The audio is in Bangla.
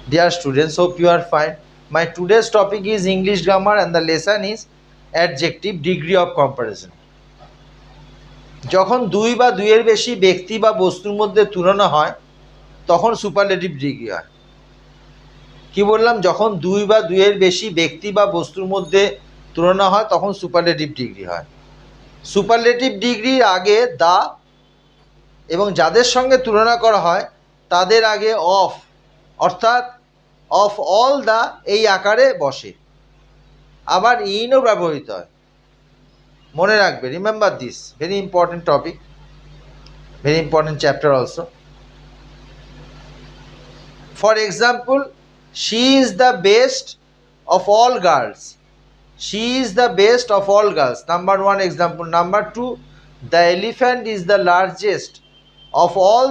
Dear students, hope you are fine. My today's topic is English grammar and the lesson is adjective degree of comparison. যখন দুই বা দুইয়ের বেশি ব্যক্তি বা বস্তুর মধ্যে তুলনা হয় তখন সুপারলেটিভ ডিগ্রি হয়। কি বললাম? যখন দুই বা দুইয়ের বেশি ব্যক্তি বা বস্তুর মধ্যে তুলনা হয় তখন সুপারলেটিভ ডিগ্রি হয়। সুপারলেটিভ ডিগ্রির আগে দা এবং যাদের সঙ্গে তুলনা করা হয় তাদের আগে অফ, অর্থাৎ অফ অল দা এই আকারে বসে। আবার ইনও ব্যবহৃত হয়। মনে রাখবে, remember this, very important topic, very important chapter also. For example, she is the best of all girls. She is the best of all girls, number one example. Number two, the elephant is the largest of all